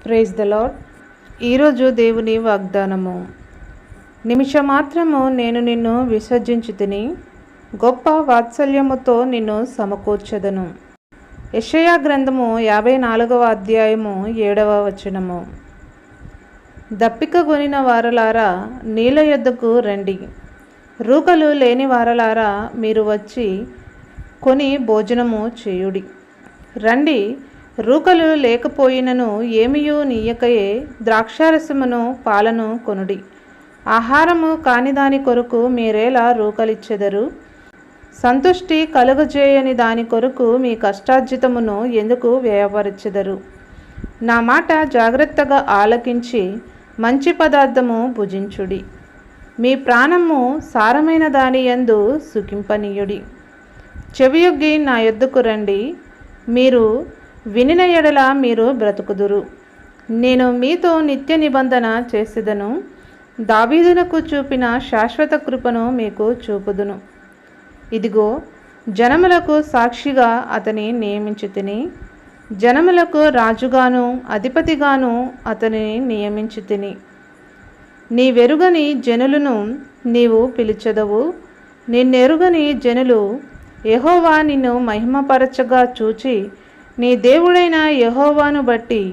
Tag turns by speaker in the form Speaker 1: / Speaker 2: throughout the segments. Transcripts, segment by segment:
Speaker 1: Praise the lord. ఈరోజు దేవుని వాగ్దానము. నిమిషమాత్రము నేను నిన్ను విసర్జించి గొప్ప వాత్సల్యముతో నిన్ను సమకూర్చెదను. యెషయా గ్రంథము 54వ అధ్యాయము 7వ వచనము. దప్పిక గొనిన వారలారా నీళ్ళ యొద్దకు రండి, రూకలు లేని వారలారా మీరు వచ్చి కొని భోజనము చేయుడి. రండి, రూకలు లేకపోయినను ఏమియూ నీయకయే ద్రాక్షారసమును పాలను కొనుడి. ఆహారము కాని దాని కొరకు మీరేలా రూకలిచ్చెదరు? సంతుష్టి కలుగజేయని దాని కొరకు మీ కష్టార్జితమును ఎందుకు వ్యయపరచెదరు? నా మాట జాగ్రత్తగా ఆలకించి మంచి పదార్థము భుజించుడి. మీ ప్రాణము సారమైన దాని యందు సుఖింపనీయుడి. చెవియొగ్గి నా యొద్దకు రండి, మీరు వినిన ఎడల మీరు బ్రతుకుదురు. నేను మీతో నిత్య నిబంధన చేసేదను, దావీదునకు చూపిన శాశ్వత కృపను మీకు చూపుదును. ఇదిగో, జనములకు సాక్షిగా అతని నియమించితిని, జనములకు రాజుగాను అధిపతిగాను అతనిని నియమించితిని. నీవెరుగని జనులను నీవు పిలిచెదవు. నిన్నెరుగని జనులు యెహోవా నిన్ను మహిమపరచగా చూచి, నీ దేవుడైన యెహోవాను బట్టి,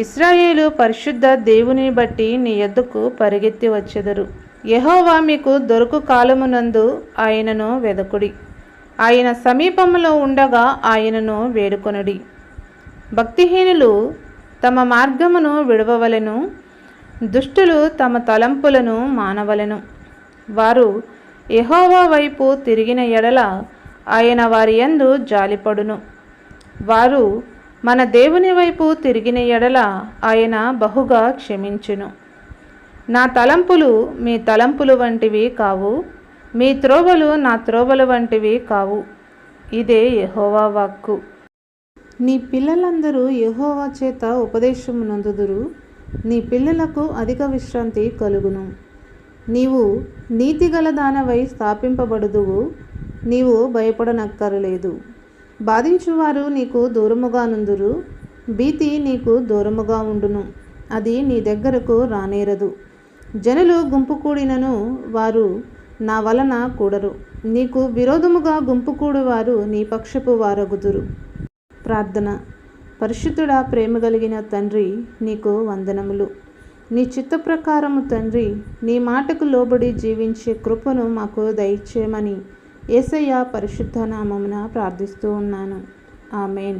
Speaker 1: ఇశ్రాయేలు పరిశుద్ధ దేవుని బట్టి నీ యొద్దకు పరిగెత్తి వచ్చెదరు. యెహోవా మీకు దొరుకు కాలమునందు ఆయనను వెదకుడి, ఆయన సమీపంలో ఉండగా ఆయనను వేడుకొనుడి. భక్తిహీనులు తమ మార్గమును విడవవలెను, దుష్టులు తమ తలంపులను మానవలెను. వారు యెహోవా వైపు తిరిగిన ఎడల ఆయన వారి యందు జాలిపడును. వారు మన దేవుని వైపు తిరిగిన ఎడల ఆయన బహుగా క్షమించును. నా తలంపులు మీ తలంపులు వంటివి కావు, మీ త్రోవలు నా త్రోవల వంటివి కావు. ఇదే యెహోవా వాక్కు. నీ పిల్లలందరూ యెహోవా చేత ఉపదేశము నొందుదురు, నీ పిల్లలకు అధిక విశ్రాంతి కలుగును. నీవు నీతిగల దానవై స్థాపింపబడుదువు, నీవు భయపడనక్కరలేదు. బాధించువారు నీకు దూరముగా నుందురు, భీతి నీకు దూరముగా ఉండును, అది నీ దగ్గరకు రానేరదు. జనులు గుంపు కూడినను వారు నా వలన కూడరు, నీకు విరోధముగా గుంపు కూడువారు నీ పక్షపు వారగుదురు. ప్రార్థన. పరిశుద్ధుడా, ప్రేమ కలిగిన తండ్రి, నీకు వందనములు. నీ చిత్త ప్రకారము తండ్రి, నీ మాటకు లోబడి జీవించే కృపను మాకు దయచేయమని యేసయ్య పరిశుద్ధ నామమున ప్రార్థిస్తూ ఉన్నాను. ఆమేన్.